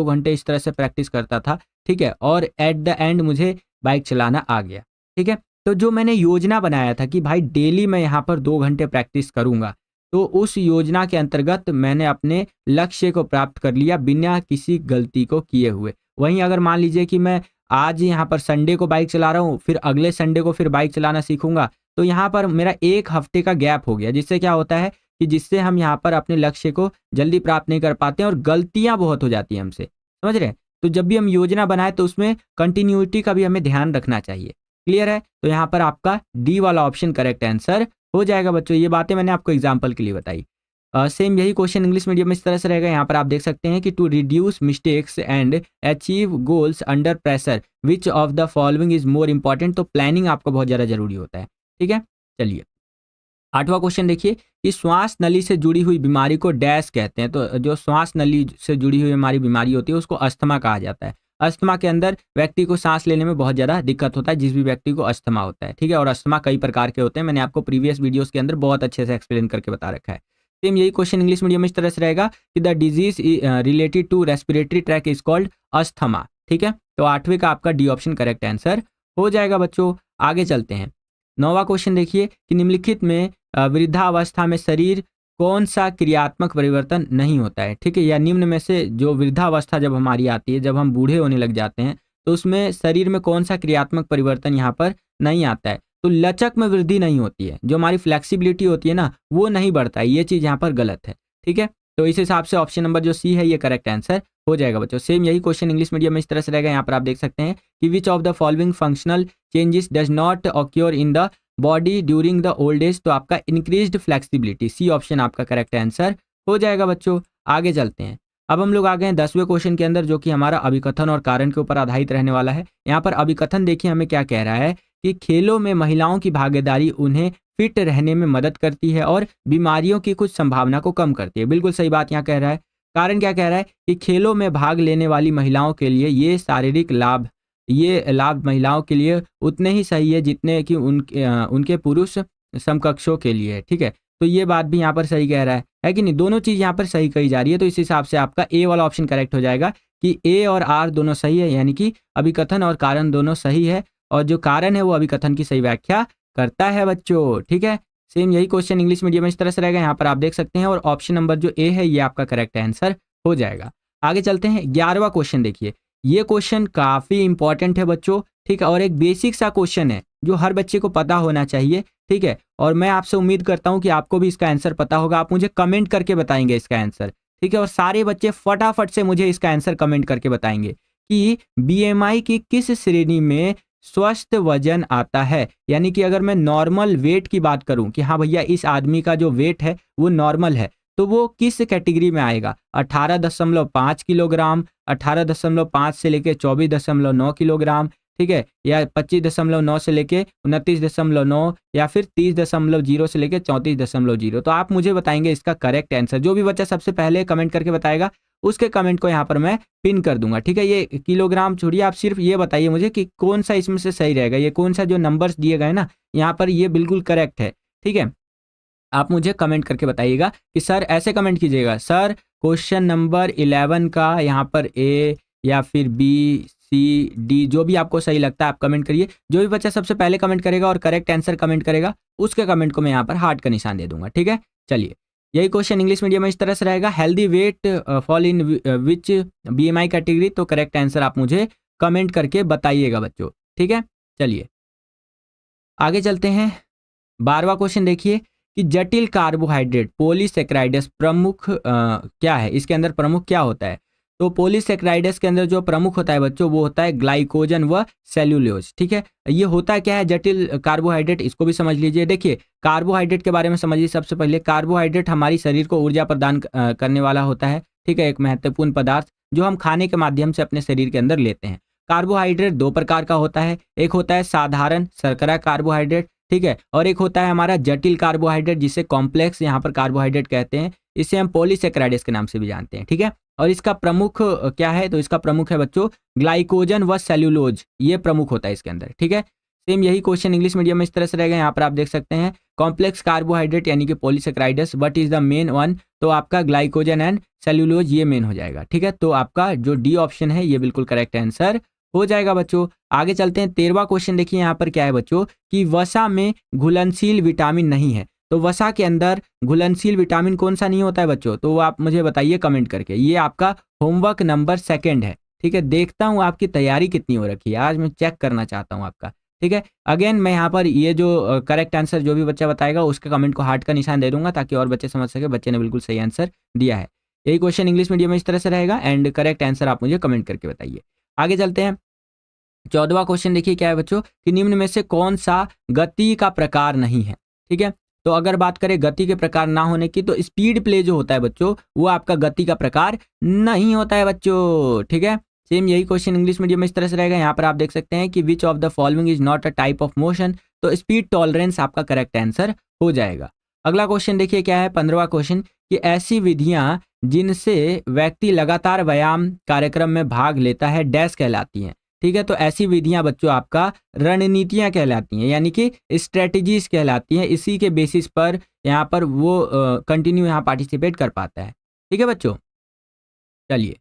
घंटे इस तरह से प्रैक्टिस करता था। ठीक है, और एट द एंड मुझे बाइक चलाना आ गया। ठीक है, तो जो मैंने योजना बनाया था कि भाई डेली मैं यहाँ पर 2 घंटे प्रैक्टिस करूंगा, तो उस योजना के अंतर्गत मैंने अपने लक्ष्य को प्राप्त कर लिया बिना किसी गलती को किए हुए। वहीं अगर मान लीजिए कि मैं आज यहाँ पर संडे को बाइक चला रहा हूँ, फिर अगले संडे को फिर बाइक चलाना सीखूंगा, तो यहाँ पर मेरा 1 हफ्ते का गैप हो गया, जिससे क्या होता है कि जिससे हम यहाँ पर अपने लक्ष्य को जल्दी प्राप्त नहीं कर पाते हैं और गलतियां बहुत हो जाती हैं हमसे, समझ रहे हैं। तो जब भी हम योजना बनाए तो उसमें कंटिन्यूटी का भी हमें ध्यान रखना चाहिए। क्लियर है, तो यहाँ पर आपका डी वाला ऑप्शन करेक्ट आंसर हो जाएगा बच्चों। ये बातें मैंने आपको एग्जाम्पल के लिए बताई। सेम यही क्वेश्चन इंग्लिश मीडियम में इस तरह से रहेगा। यहाँ पर आप देख सकते हैं कि to reduce mistakes and achieve goals under pressure which of the following is more important. तो प्लानिंग आपको बहुत ज़्यादा जरूरी होता है। ठीक है, चलिए 8वां क्वेश्चन देखिए कि श्वास नली से जुड़ी हुई बीमारी को डैश कहते हैं। तो जो श्वास नली से जुड़ी हुई हमारी बीमारी होती है उसको अस्थमा कहा जाता है। अस्थमा के अंदर व्यक्ति को सांस लेने में बहुत ज़्यादा दिक्कत होता है, जिस भी व्यक्ति को अस्थमा होता है। ठीक है, और अस्थमा कई प्रकार के होते हैं, मैंने आपको प्रीवियस वीडियोस के अंदर बहुत अच्छे से एक्सप्लेन करके बता रखा है। सेम यही क्वेश्चन इंग्लिश मीडियम में इस तरह से रहेगा कि the disease related to respiratory tract is called asthma. ठीक है, तो 8वें का आपका डी ऑप्शन करेक्ट आंसर हो जाएगा बच्चों। आगे चलते हैं। 9वां क्वेश्चन देखिए कि निम्नलिखित में वृद्धावस्था में शरीर कौन सा क्रियात्मक परिवर्तन नहीं होता है। ठीक है, या निम्न में से जो वृद्धावस्था जब हमारी आती है, जब हम बूढ़े होने लग जाते हैं, तो उसमें शरीर में कौन सा क्रियात्मक परिवर्तन यहाँ पर नहीं आता है। तो लचक में वृद्धि नहीं होती है, जो हमारी फ्लेक्सिबिलिटी होती है ना, वो नहीं बढ़ता है। ये चीज़ यहाँ पर गलत है। ठीक है, तो इस हिसाब से ऑप्शन नंबर जो सी है ये करेक्ट आंसर हो जाएगा बच्चों। सेम यही क्वेश्चन इंग्लिश मीडियम में इस तरह से रहेगा। यहाँ पर आप देख सकते हैं कि विच of the following functional changes does not occur in the body during the old age. तो आपका इंक्रीज्ड फ्लेक्सिबिलिटी, सी ऑप्शन आपका करेक्ट आंसर हो जाएगा बच्चों। आगे चलते हैं। अब हम लोग आ गए हैं 10वें क्वेश्चन के अंदर, जो कि हमारा अभिकथन और कारण के ऊपर आधारित रहने वाला है। यहाँ पर अभिकथन देखिए हमें क्या कह रहा है कि खेलों में महिलाओं की भागीदारी उन्हें फिट रहने में मदद करती है और बीमारियों की कुछ संभावना को कम करती है। बिल्कुल सही बात यहाँ कह रहा है। कारण क्या कह रहा है कि खेलों में भाग लेने वाली महिलाओं के लिए ये शारीरिक लाभ, ये लाभ महिलाओं के लिए उतने ही सही है जितने कि उनके पुरुष समकक्षों के लिए। ठीक है, तो ये बात भी यहाँ पर सही कह रहा है कि नहीं। दोनों चीज़ यहाँ पर सही कही जा रही है, तो इस हिसाब से आपका ए वाला ऑप्शन करेक्ट हो जाएगा कि ए और आर दोनों सही है, यानी कि अभिकथन और कारण दोनों सही है, और जो कारण है वो अभिकथन की सही व्याख्या करता है बच्चों। ठीक है, सेम यही क्वेश्चन इंग्लिश मीडियम में इस तरह से रहेगा। यहाँ पर आप देख सकते हैं, और ऑप्शन नंबर जो ए है ये आपका करेक्ट आंसर हो जाएगा। आगे चलते हैं। 11वां क्वेश्चन देखिए, ये क्वेश्चन काफ़ी इंपॉर्टेंट है बच्चों। ठीक है, और एक बेसिक सा क्वेश्चन है जो हर बच्चे को पता होना चाहिए। ठीक है, और मैं आपसे उम्मीद करता हूँ कि आपको भी इसका आंसर पता होगा। आप मुझे कमेंट करके बताएंगे इसका आंसर। ठीक है, और सारे बच्चे फटाफट से मुझे इसका आंसर कमेंट करके बताएंगे कि बीएमआई की किस श्रेणी में स्वस्थ वजन आता है। यानी कि अगर मैं नॉर्मल वेट की बात करूं कि हाँ भैया इस आदमी का जो वेट है वो नॉर्मल है, तो वो किस कैटेगरी में आएगा। 18.5 किलोग्राम, 18.5 से लेके 24.9 किलोग्राम, ठीक है, या 25.9 से लेके 29.9, या फिर 30.0 से लेके 34.0। तो आप मुझे बताएंगे इसका करेक्ट आंसर। जो भी बच्चा सबसे पहले कमेंट करके बताएगा उसके कमेंट को यहाँ पर मैं पिन कर दूंगा। ठीक है, ये किलोग्राम छोड़िए, आप सिर्फ ये बताइए मुझे कि कौन सा इसमें से सही रहेगा। ये कौन सा जो नंबर्स दिए गए ना यहाँ पर ये बिल्कुल करेक्ट है। ठीक है, आप मुझे कमेंट करके बताइएगा कि सर, ऐसे कमेंट कीजिएगा, सर क्वेश्चन नंबर 11 का यहाँ पर ए या फिर बी सी डी, जो भी आपको सही लगता है आप कमेंट करिए। जो भी बच्चा सबसे पहले कमेंट करेगा और करेक्ट आंसर कमेंट करेगा उसके कमेंट को मैं यहाँ पर हार्ट का निशान दे दूंगा। ठीक है, चलिए यही क्वेश्चन इंग्लिश मीडियम में इस तरह से रहेगा। Healthy weight fall in which BMI category. तो करेक्ट आंसर आप मुझे कमेंट करके बताइएगा बच्चों। ठीक है, चलिए आगे चलते हैं। 12वां क्वेश्चन देखिए कि जटिल कार्बोहाइड्रेट पॉलीसेकेराइड्स प्रमुख क्या है, इसके अंदर प्रमुख क्या होता है। तो पॉलीसेकेराइड्स के अंदर जो प्रमुख होता है बच्चों वो होता है ग्लाइकोजन व सेल्यूलोज। ठीक है, ये होता क्या है जटिल कार्बोहाइड्रेट, इसको भी समझ लीजिए। देखिए कार्बोहाइड्रेट के बारे में समझिए। सबसे पहले कार्बोहाइड्रेट हमारी शरीर को ऊर्जा प्रदान करने वाला होता है। ठीक है, एक महत्वपूर्ण पदार्थ जो हम खाने के माध्यम से अपने शरीर के अंदर लेते हैं। कार्बोहाइड्रेट दो प्रकार का होता है, एक होता है साधारण शर्करा कार्बोहाइड्रेट, ठीक है, और एक होता है हमारा जटिल कार्बोहाइड्रेट जिसे कॉम्प्लेक्स यहाँ पर कार्बोहाइड्रेट कहते हैं। इसे हम पॉलीसेकेराइड्स के नाम से भी जानते हैं। ठीक है, और इसका प्रमुख क्या है, तो इसका प्रमुख है बच्चों ग्लाइकोजन व सेल्यूलोज, ये प्रमुख होता है इसके अंदर। ठीक है, सेम यही क्वेश्चन इंग्लिश मीडियम में इस तरह से रहेगा। यहाँ पर आप देख सकते हैं कॉम्प्लेक्स कार्बोहाइड्रेट यानी कि polysaccharides, what is the main one, तो आपका ग्लाइकोजन एंड सेल्यूलोज ये मेन हो जाएगा। ठीक है, तो आपका जो डी ऑप्शन है ये बिल्कुल करेक्ट आंसर हो जाएगा बच्चों। आगे चलते हैं, 13वां क्वेश्चन देखिए यहाँ पर क्या है बच्चों कि वसा में घुलनशील विटामिन नहीं है। तो वसा के अंदर घुलनशील विटामिन कौन सा नहीं होता है बच्चों, तो वो आप मुझे बताइए कमेंट करके। ये आपका होमवर्क नंबर 2 है। ठीक है, देखता हूँ आपकी तैयारी कितनी हो रखी है, आज मैं चेक करना चाहता हूँ आपका। ठीक है, अगेन मैं यहाँ पर ये जो करेक्ट आंसर जो भी बच्चा बताएगा उसके कमेंट को हार्ट का निशान दे दूंगा ताकि और बच्चे समझ सके बच्चे ने बिल्कुल सही आंसर दिया है। यही क्वेश्चन इंग्लिश मीडियम में इस तरह से रहेगा एंड करेक्ट आंसर आप मुझे कमेंट करके बताइए। आगे चलते हैं, 14वां क्वेश्चन देखिए क्या है बच्चों कि निम्न में से कौन सा गति का प्रकार नहीं है। ठीक है, तो अगर बात करें गति के प्रकार ना होने की, तो स्पीड प्ले जो होता है बच्चों वो आपका गति का प्रकार नहीं होता है बच्चों। ठीक है, सेम यही क्वेश्चन इंग्लिश मीडियम में इस तरह से रहेगा। यहाँ पर आप देख सकते हैं कि विच of the following is not a type of motion, तो स्पीड टॉलरेंस आपका करेक्ट आंसर हो जाएगा। अगला क्वेश्चन देखिए क्या है, 15वां क्वेश्चन कि ऐसी विधियां जिनसे व्यक्ति लगातार व्यायाम कार्यक्रम में भाग लेता है डैश कहलाती हैं। ठीक है, तो ऐसी विधियां बच्चों आपका रणनीतियां कहलाती हैं यानी कि स्ट्रेटजीज कहलाती हैं। इसी के बेसिस पर यहाँ पर वो कंटिन्यू यहाँ पार्टिसिपेट कर पाता है। ठीक है बच्चों, चलिए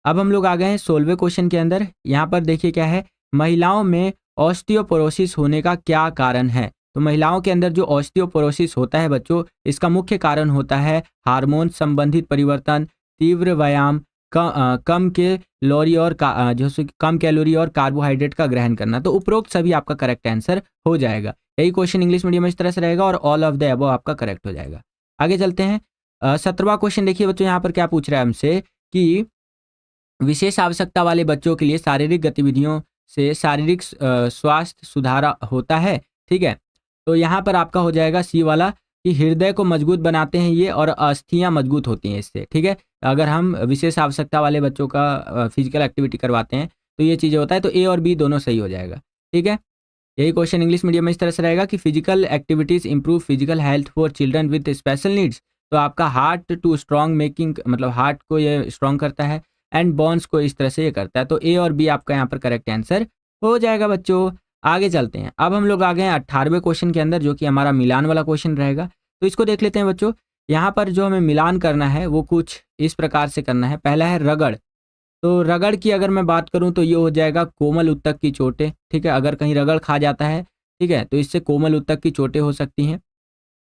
अब हम लोग आ गए हैं 16वें क्वेश्चन के अंदर। यहाँ पर देखिए क्या है, महिलाओं में ऑस्टियोपोरोसिस होने का क्या कारण है। तो महिलाओं के अंदर जो ऑस्टियोपोरोसिस होता है बच्चों इसका मुख्य कारण होता है हार्मोन संबंधित परिवर्तन, तीव्र व्यायाम, कम कैलोरी और कम कैलोरी और कार्बोहाइड्रेट का ग्रहण करना। तो उपरोक्त सभी आपका करेक्ट आंसर हो जाएगा। यही क्वेश्चन इंग्लिश मीडियम में इस तरह से रहेगा और ऑल ऑफ द अबव आपका करेक्ट हो जाएगा। आगे चलते हैं, 17वां क्वेश्चन देखिए बच्चों यहाँ पर क्या पूछ रहा है हमसे कि विशेष आवश्यकता वाले बच्चों के लिए शारीरिक गतिविधियों से शारीरिक स्वास्थ्य सुधार होता है। ठीक है, तो यहाँ पर आपका हो जाएगा सी वाला कि हृदय को मजबूत बनाते हैं ये और अस्थियां मजबूत होती हैं इससे। ठीक है, अगर हम विशेष आवश्यकता वाले बच्चों का फिजिकल एक्टिविटी करवाते हैं तो ये चीज़ें होता है, तो ए और बी दोनों सही हो जाएगा। ठीक है, यही क्वेश्चन इंग्लिश मीडियम में इस तरह से रहेगा कि physical activities improve physical health for children with special needs. तो आपका हार्ट टू स्ट्रॉन्ग मेकिंग मतलब हार्ट को ये स्ट्रॉन्ग करता है एंड बॉन्स को इस तरह से ये करता है। तो ए और बी आपका यहाँ पर करेक्ट आंसर हो जाएगा बच्चों। आगे चलते हैं, अब हम लोग आ गए हैं 18वें क्वेश्चन के अंदर जो कि हमारा मिलान वाला क्वेश्चन रहेगा। तो इसको देख लेते हैं बच्चों। यहाँ पर जो हमें मिलान करना है वो कुछ इस प्रकार से करना है। पहला है रगड़। तो रगड़ की अगर मैं बात करूं तो ये हो जाएगा कोमल उत्तक की चोटें। ठीक है, अगर कहीं रगड़ खा जाता है ठीक है तो इससे कोमल उत्तक की चोटें हो सकती हैं।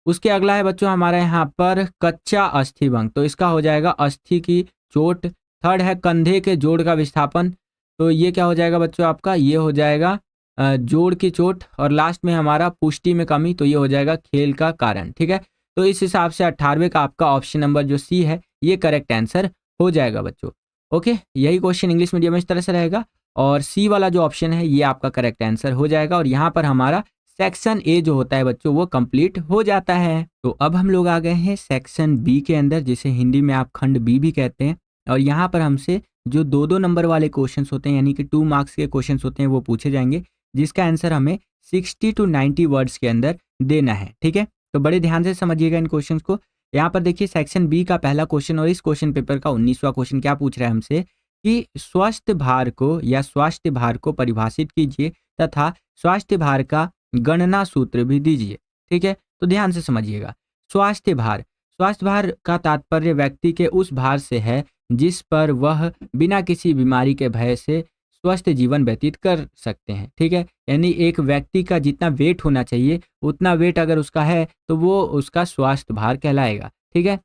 उसके अगला है बच्चों हमारे यहाँ पर कच्चा अस्थिभंग। तो इसका हो जाएगा अस्थि की चोट। थर्ड है कंधे के जोड़ का विस्थापन। तो ये क्या हो जाएगा बच्चों आपका, ये हो जाएगा जोड़ की चोट। और लास्ट में हमारा पुष्टि में कमी। तो ये हो जाएगा खेल का कारण। ठीक है, तो इस हिसाब से 18वें का आपका ऑप्शन नंबर जो सी है ये करेक्ट आंसर हो जाएगा बच्चों। ओके, यही क्वेश्चन इंग्लिश मीडियम में इस तरह से रहेगा और सी वाला जो ऑप्शन है ये आपका करेक्ट आंसर हो जाएगा। और यहाँ पर हमारा सेक्शन ए जो होता है बच्चों वो कंप्लीट हो जाता है। तो अब हम लोग आ गए हैं सेक्शन बी के अंदर, जिसे हिंदी में आप खंड बी भी कहते हैं। और यहाँ पर हमसे जो 2-2 नंबर वाले क्वेश्चंस होते हैं यानी कि 2 मार्क्स के क्वेश्चंस होते हैं वो पूछे जाएंगे, जिसका आंसर हमें 60 to 90 वर्ड्स के अंदर देना है। ठीक है, तो बड़े ध्यान से समझिएगा इन क्वेश्चंस को। यहाँ पर देखिए सेक्शन बी का पहला क्वेश्चन और इस क्वेश्चन पेपर का 19वां क्वेश्चन क्या पूछ रहा है हमसे कि स्वास्थ्य भार को या स्वास्थ्य भार को परिभाषित कीजिए तथा स्वास्थ्य भार का गणना सूत्र भी दीजिए। ठीक है, तो ध्यान से समझिएगा। स्वास्थ्य भार का तात्पर्य व्यक्ति के उस भार से है जिस पर वह बिना किसी बीमारी के भय से स्वस्थ जीवन व्यतीत कर सकते हैं। ठीक है, यानी एक व्यक्ति का जितना वेट होना चाहिए उतना वेट अगर उसका है तो वो उसका स्वास्थ्य भार कहलाएगा। ठीक है,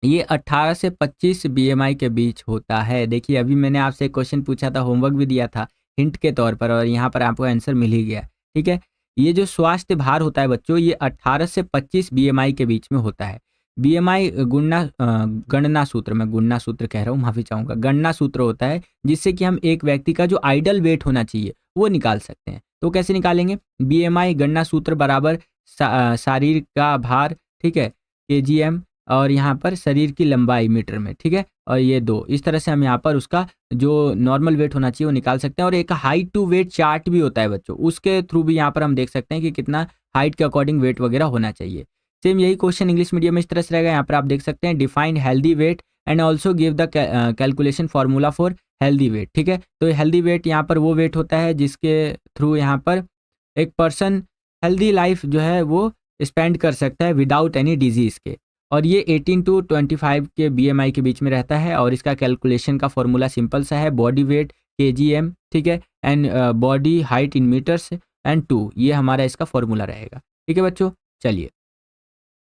ये 18 से 25 बीएमआई के बीच होता है। देखिए अभी मैंने आपसे क्वेश्चन पूछा था, होमवर्क भी दिया था हिंट के तौर पर और यहाँ पर आपको आंसर मिल ही गया। ठीक है, ये जो स्वास्थ्य भार होता है बच्चों ये 18 से 25 बीएमआई के बीच में होता है। बीएमआई गणना सूत्र, मैं गुणना सूत्र कह रहा हूँ, माफी चाहूंगा, गणना सूत्र होता है जिससे कि हम एक व्यक्ति का जो आइडल वेट होना चाहिए वो निकाल सकते हैं। तो कैसे निकालेंगे, बीएमआई गणना सूत्र बराबर शरीर का भार, ठीक है, केजीएम, और यहाँ पर शरीर की लंबाई मीटर में। ठीक है, और ये दो, इस तरह से हम यहाँ पर उसका जो नॉर्मल वेट होना चाहिए वो निकाल सकते हैं। और एक हाइट टू वेट चार्ट भी होता है बच्चों, उसके थ्रू भी यहाँ पर हम देख सकते हैं कि कितना हाइट के अकॉर्डिंग वेट वगैरह होना चाहिए। सेम यही क्वेश्चन इंग्लिश मीडियम में इस तरह से रहेगा। यहाँ पर आप देख सकते हैं defined healthy weight and also give the calculation formula for healthy weight, ठीक है। तो हेल्दी वेट यहाँ पर वो वेट होता है जिसके थ्रू यहाँ पर एक पर्सन हेल्दी लाइफ जो है वो स्पेंड कर सकता है विदाउट एनी डिजीज़ के। और ये 18 टू 25 के BMI के बीच में रहता है। और इसका कैलकुलेशन का फॉर्मूला सिंपल सा है, बॉडी वेट kgm, ठीक है, and body height in metres and 2, ये हमारा इसका फॉर्मूला रहेगा, ठीक है बच्चों। चलिए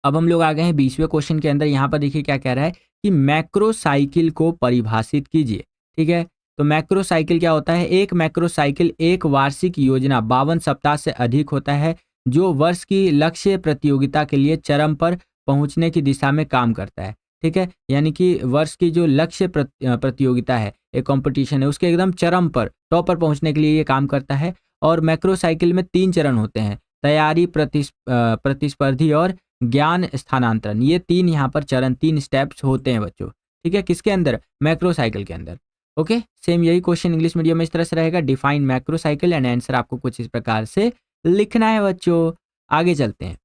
अब हम लोग आ गए हैं 20वें क्वेश्चन के अंदर। यहाँ पर देखिए क्या कह रहा है कि मैक्रो साइकिल को परिभाषित कीजिए, ठीक है। तो मैक्रो साइकिल क्या होता है? एक मैक्रो साइकिल एक वार्षिक योजना 52 सप्ताह से अधिक होता है जो वर्ष की लक्ष्य प्रतियोगिता के लिए चरम पर पहुंचने की दिशा में काम करता है, ठीक है। यानी कि वर्ष की जो लक्ष्य प्रतियोगिता है, एक कंपटीशन है, उसके एकदम चरम पर, टॉप पर पहुंचने के लिए ये काम करता है। और मैक्रो साइकिल में 3 चरण होते हैं, तैयारी, प्रतिस्पर्धी और ज्ञान स्थानांतरण। ये 3 यहाँ पर चरण, 3 स्टेप्स होते हैं बच्चों, ठीक है। किसके अंदर? मैक्रो साइकिल के अंदर। ओके, सेम यही क्वेश्चन इंग्लिश मीडियम में इस तरह से रहेगा, define macro cycle, and answer आपको कुछ इस प्रकार से लिखना है बच्चों। आगे चलते हैं।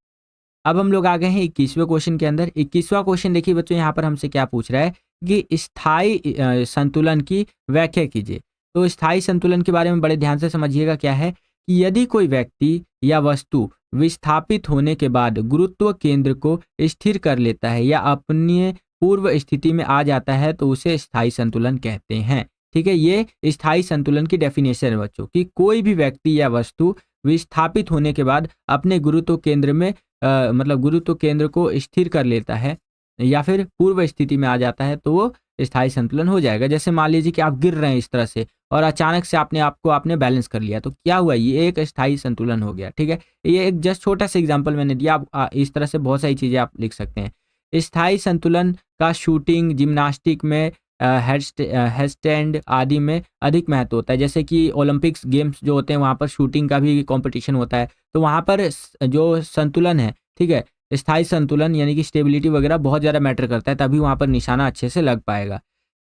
अब हम लोग आ गए हैं 21वें क्वेश्चन के अंदर। 21वां क्वेश्चन देखिए बच्चों, यहाँ पर हमसे क्या पूछ रहा है कि स्थायी संतुलन की व्याख्या कीजिए। तो स्थायी संतुलन के बारे में बड़े ध्यान से समझिएगा। क्या है कि यदि कोई व्यक्ति या वस्तु विस्थापित होने के बाद गुरुत्व केंद्र को स्थिर कर लेता है या अपनी पूर्व स्थिति में आ जाता है तो उसे स्थायी संतुलन कहते हैं, ठीक है। ये स्थायी संतुलन की डेफिनेशन है बच्चों, कि कोई भी व्यक्ति या वस्तु विस्थापित होने के बाद अपने गुरुत्व केंद्र में मतलब गुरुत्व केंद्र को स्थिर कर लेता है या फिर पूर्व स्थिति में आ जाता है तो वो स्थायी संतुलन हो जाएगा। जैसे मान लीजिए कि आप गिर रहे हैं इस तरह से और अचानक से आपने बैलेंस कर लिया, तो क्या हुआ? ये एक स्थायी संतुलन हो गया, ठीक है। ये एक जस्ट छोटा सा एग्जांपल मैंने दिया। आप इस तरह से बहुत सारी चीजें आप लिख सकते हैं। स्थायी संतुलन का शूटिंग, जिम्नास्टिक में, हैंडस्टैंड आदि में अधिक महत्व होता है। जैसे कि ओलंपिक्स गेम्स जो होते हैं वहाँ पर शूटिंग का भी कंपटीशन होता है, तो वहाँ पर जो संतुलन है, ठीक है, स्थायी संतुलन यानी कि स्टेबिलिटी वगैरह बहुत ज़्यादा मैटर करता है, तभी वहाँ पर निशाना अच्छे से लग पाएगा।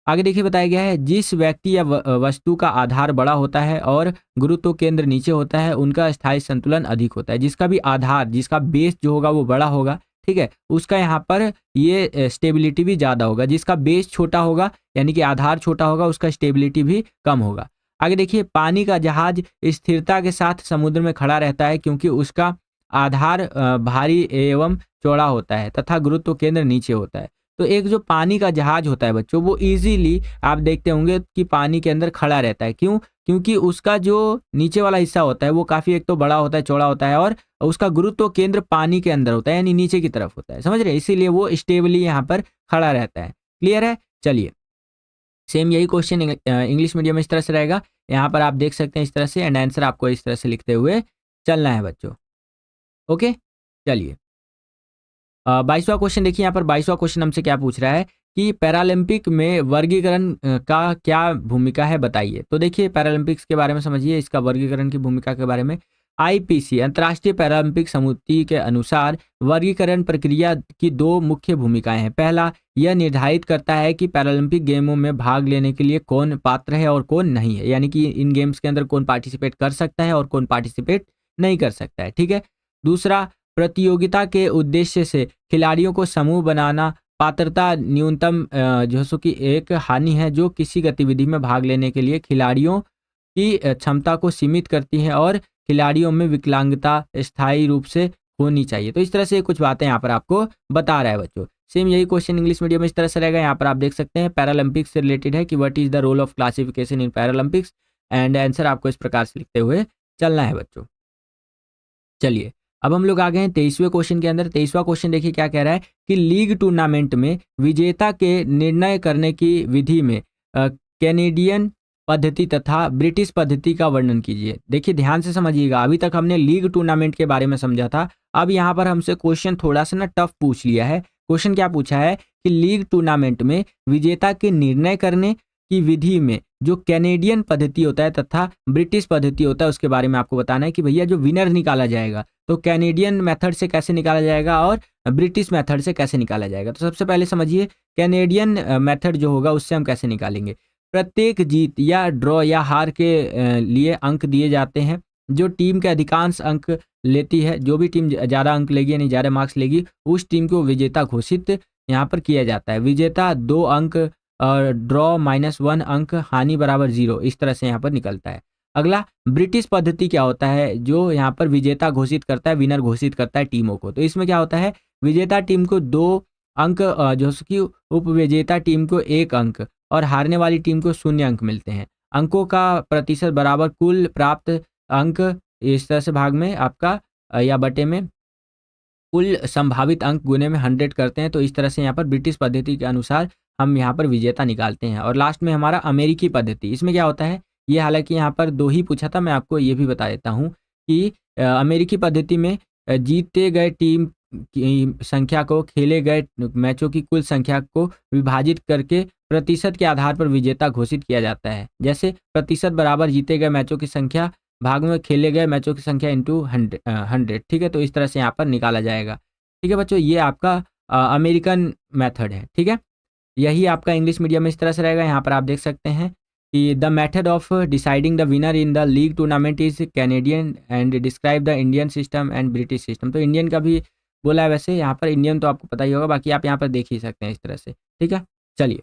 आगे देखिए बताया गया है, जिस व्यक्ति या वस्तु का आधार बड़ा होता है और गुरुत्व केंद्र नीचे होता है उनका स्थायी संतुलन अधिक होता है। जिसका भी आधार, जिसका बेस जो होगा वो बड़ा होगा, ठीक है, उसका यहाँ पर ये स्टेबिलिटी भी ज़्यादा होगा। जिसका बेस छोटा होगा यानी कि आधार छोटा होगा, उसका स्टेबिलिटी भी कम होगा। आगे देखिए, पानी का जहाज स्थिरता के साथ समुद्र में खड़ा रहता है क्योंकि उसका आधार भारी एवं चौड़ा होता है तथा गुरुत्व केंद्र नीचे होता है। तो एक जो पानी का जहाज होता है बच्चों, वो इजीली आप देखते होंगे कि पानी के अंदर खड़ा रहता है। क्यों? क्योंकि उसका जो नीचे वाला हिस्सा होता है वो काफ़ी एक तो बड़ा होता है, चौड़ा होता है, और उसका गुरुत्व केंद्र पानी के अंदर होता है यानी नीचे की तरफ होता है, समझ रहे हैं? इसीलिए वो स्टेबली यहाँ पर खड़ा रहता है। क्लियर है? चलिए, सेम यही क्वेश्चन इंग्लिश मीडियम में इस तरह से रहेगा। यहाँ पर आप देख सकते हैं इस तरह से, एंड आंसर आपको इस तरह से लिखते हुए चलना है बच्चों। ओके, चलिए 22वां क्वेश्चन देखिए। यहाँ पर 22वां क्वेश्चन हमसे क्या पूछ रहा है कि पैरालंपिक में वर्गीकरण का क्या भूमिका है, बताइए। तो देखिए पैरालंपिक्स के बारे में समझिए, इसका वर्गीकरण की भूमिका के बारे में। IPC अंतर्राष्ट्रीय पैरालंपिक समिति के अनुसार वर्गीकरण प्रक्रिया की 2 मुख्य भूमिकाएं हैं। पहला, यह निर्धारित करता है कि पैरालंपिक गेमों में भाग लेने के लिए कौन पात्र है और कौन नहीं है, यानी कि इन गेम्स के अंदर कौन पार्टिसिपेट कर सकता है और कौन पार्टिसिपेट नहीं कर सकता है, ठीक है। दूसरा, प्रतियोगिता के उद्देश्य से खिलाड़ियों को समूह बनाना। पात्रता न्यूनतम जो सो कि एक हानि है जो किसी गतिविधि में भाग लेने के लिए खिलाड़ियों की क्षमता को सीमित करती है और खिलाड़ियों में विकलांगता स्थायी रूप से होनी चाहिए। तो इस तरह से कुछ बातें यहाँ पर आपको बता रहा है बच्चों। सेम यही क्वेश्चन इंग्लिश मीडियम में इस तरह से रहेगा। यहाँ पर आप देख सकते हैं पैरालंपिक्स से रिलेटेड है कि what is the role of classification in Paralympics, and answer आपको इस प्रकार से लिखते हुए चलना है बच्चों। चलिए अब हम लोग आ गए हैं 23वें क्वेश्चन के अंदर। 23वां क्वेश्चन देखिए क्या कह रहा है कि लीग टूर्नामेंट में विजेता के निर्णय करने की विधि में कैनेडियन पद्धति तथा ब्रिटिश पद्धति का वर्णन कीजिए। देखिए ध्यान से समझिएगा, अभी तक हमने लीग टूर्नामेंट के बारे में समझा था, अब यहाँ पर हमसे क्वेश्चन थोड़ा सा ना टफ पूछ लिया है। क्वेश्चन क्या पूछा है कि लीग टूर्नामेंट में विजेता के निर्णय करने की विधि में जो कैनेडियन पद्धति होता है तथा ब्रिटिश पद्धति होता है उसके बारे में आपको बताना है कि भैया जो विनर निकाला जाएगा तो कैनेडियन मेथड से कैसे निकाला जाएगा और ब्रिटिश मेथड से कैसे निकाला जाएगा। तो सबसे पहले समझिए कैनेडियन मेथड जो होगा उससे हम कैसे निकालेंगे। प्रत्येक जीत या ड्रॉ या हार के लिए अंक दिए जाते हैं। जो टीम के अधिकांश अंक लेती है, जो भी टीम ज़्यादा अंक लेगी यानी ज़्यादा मार्क्स लेगी, उस टीम को विजेता घोषित यहाँ पर किया जाता है। विजेता 2 अंक और ड्रॉ -1 अंक, हानि बराबर 0, इस तरह से यहाँ पर निकलता है। अगला ब्रिटिश पद्धति क्या होता है, जो यहाँ पर विजेता घोषित करता है, विनर घोषित करता है टीमों को। तो इसमें क्या होता है, विजेता टीम को 2 अंक, जो कि उपविजेता टीम को 1 अंक और हारने वाली टीम को 0 अंक मिलते हैं। अंकों का प्रतिशत बराबर कुल प्राप्त अंक, इस तरह से भाग में आपका या बटे में कुल संभावित अंक गुने में 100 करते हैं। तो इस तरह से यहाँ पर ब्रिटिश पद्धति के अनुसार हम यहाँ पर विजेता निकालते हैं। और लास्ट में हमारा अमेरिकी पद्धति, इसमें क्या होता है, ये हालांकि यहाँ पर 2 ही पूछा था, मैं आपको ये भी बता देता हूँ कि अमेरिकी पद्धति में जीते गए टीम की संख्या को खेले गए मैचों की कुल संख्या को विभाजित करके प्रतिशत के आधार पर विजेता घोषित किया जाता है। जैसे प्रतिशत बराबर जीते गए मैचों की संख्या भाग में खेले गए मैचों की संख्या इंटू 100, ठीक है। तो इस तरह से यहाँ पर निकाला जाएगा, ठीक है बच्चों। ये आपका अमेरिकन मेथड है, ठीक है। यही आपका इंग्लिश मीडियम में इस तरह से रहेगा। यहाँ पर आप देख सकते हैं कि the method of deciding the winner in the league tournament is Canadian and describe the Indian system and British system. तो इंडियन का भी बोला है, वैसे यहाँ पर इंडियन तो आपको पता ही होगा, बाकी आप यहाँ पर देख ही सकते हैं इस तरह से, ठीक है। चलिए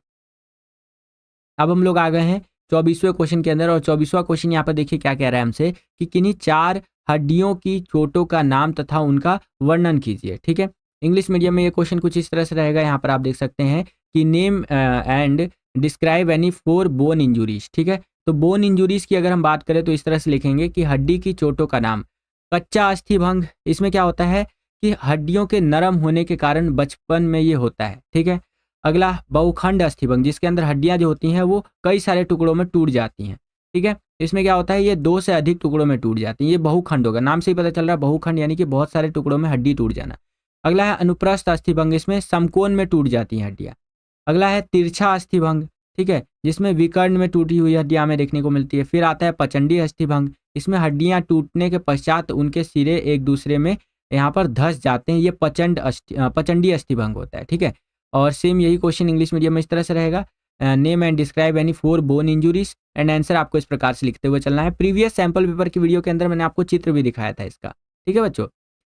अब हम लोग आ गए हैं 24वें क्वेश्चन के अंदर। और 24वां क्वेश्चन यहाँ पर देखिए क्या कह रहा है हमसे कि किन्हीं 4 हड्डियों की चोटों का नाम तथा उनका वर्णन कीजिए, ठीक है। इंग्लिश मीडियम में ये क्वेश्चन कुछ इस तरह से रहेगा। यहाँ पर आप देख सकते हैं कि name and describe any 4 bone injuries, ठीक है। तो बोन इंजुरीज की अगर हम बात करें तो इस तरह से लिखेंगे कि हड्डी की चोटों का नाम। कच्चा अस्थि भंग, इसमें क्या होता है कि हड्डियों के नरम होने के कारण बचपन में ये होता है, ठीक है। अगला बहुखंड अस्थिभंग, जिसके अंदर हड्डियां जो होती हैं वो कई सारे टुकड़ों में टूट जाती हैं, ठीक है। इसमें क्या होता है, ये 2 से अधिक टुकड़ों में टूट जाती हैं, ये बहुखंड होगा, नाम से ही पता चल रहा है बहुखंड, यानी कि बहुत सारे टुकड़ों में हड्डी टूट जाना। अगला है अनुप्रस्थ अस्थिभंग, इसमें समकोण में टूट जाती हैं हड्डियां। अगला है तिरछा अस्थिभंग, ठीक है, जिसमें विकर्ण में टूटी हुई हड्डियां हमें देखने को मिलती है। फिर आता है पचंडी अस्थिभंग, इसमें हड्डियां टूटने के पश्चात उनके सिरे एक दूसरे में यहाँ पर धस जाते हैं, ये पचंडी अस्थिभंग होता है, ठीक है। और सेम यही क्वेश्चन इंग्लिश मीडियम में इस तरह से रहेगा, name and describe any 4 bone injuries and answer आपको इस प्रकार से लिखते हुए चलना है। प्रीवियस सैंपल पेपर की वीडियो के अंदर मैंने आपको चित्र भी दिखाया था इसका, ठीक है बच्चों।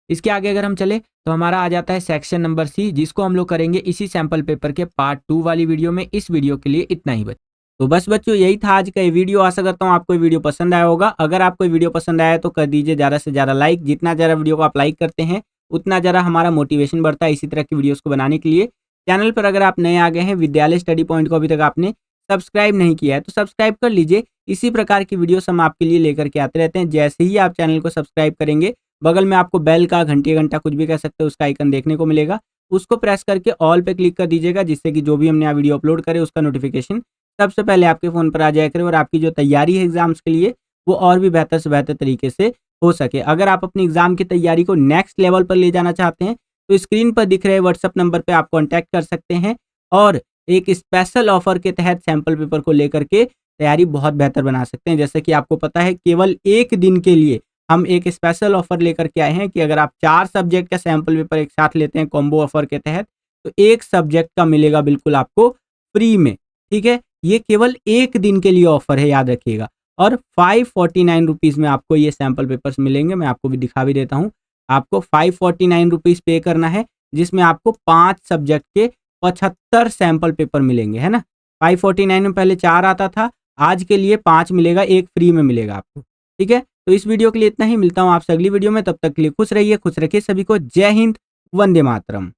इसके आगे अगर हम चले तो हमारा आ जाता है सेक्शन नंबर सी, जिसको हम लोग करेंगे इसी सैंपल पेपर के पार्ट 2 वाली वीडियो में। इस वीडियो के लिए इतना ही बच्चों। तो बस बच्चों यही था आज का ये वीडियो। आशा करता हूँ आपको ये वीडियो पसंद आया होगा। अगर आपको ये वीडियो पसंद आया तो कर दीजिए ज़्यादा से ज़्यादा लाइक। जितना ज़्यादा वीडियो को आप लाइक करते हैं उतना ज़्यादा हमारा मोटिवेशन बढ़ता है इसी तरह की वीडियोस को बनाने के लिए। चैनल पर अगर आप नए आ गए हैं, विद्यालय स्टडी पॉइंट को अभी तक आपने सब्सक्राइब नहीं किया है तो सब्सक्राइब कर लीजिए। इसी प्रकार की वीडियोस हम आपके लिए लेकर के आते रहते हैं। जैसे ही आप चैनल को सब्सक्राइब करेंगे, बगल में आपको बेल का, घंटा कुछ भी कह सकते हो, उसका आइकन देखने को मिलेगा। उसको प्रेस करके ऑल पे क्लिक कर दीजिएगा, जिससे कि जो भी हमने यहाँ वीडियो अपलोड करे उसका नोटिफिकेशन सबसे पहले आपके फ़ोन पर आ जाया करे और आपकी जो तैयारी है एग्जाम्स के लिए वो और भी बेहतर से बेहतर तरीके से हो सके। अगर आप अपनी एग्जाम की तैयारी को नेक्स्ट लेवल पर ले जाना चाहते हैं तो स्क्रीन पर दिख रहे व्हाट्सएप नंबर पे आप कांटेक्ट कर सकते हैं और एक स्पेशल ऑफर के तहत सैंपल पेपर को लेकर के तैयारी बहुत बेहतर बना सकते हैं। जैसे कि आपको पता है केवल 1 दिन के लिए हम एक स्पेशल ऑफर लेकर के आए हैं कि अगर आप 4 सब्जेक्ट का सैंपल पेपर एक साथ लेते हैं कॉम्बो ऑफर के तहत तो 1 सब्जेक्ट का मिलेगा बिल्कुल आपको फ्री में, ठीक है। ये केवल 1 दिन के लिए ऑफर है, याद रखिएगा। और 549 रुपीज़ में आपको ये सैंपल पेपर्स मिलेंगे। मैं आपको भी दिखा भी देता हूँ। आपको 549 रुपीज़ पे करना है, जिसमें आपको 5 सब्जेक्ट के 75 सैंपल पेपर मिलेंगे, है ना। 549 में पहले 4 आता था, आज के लिए 5 मिलेगा, 1 फ्री में मिलेगा आपको, ठीक है। तो इस वीडियो के लिए इतना ही, मिलता हूँ आपसे अगली वीडियो में। तब तक के लिए खुश रहिए, खुश रखिए सभी को। जय हिंद, वंदे मातरम।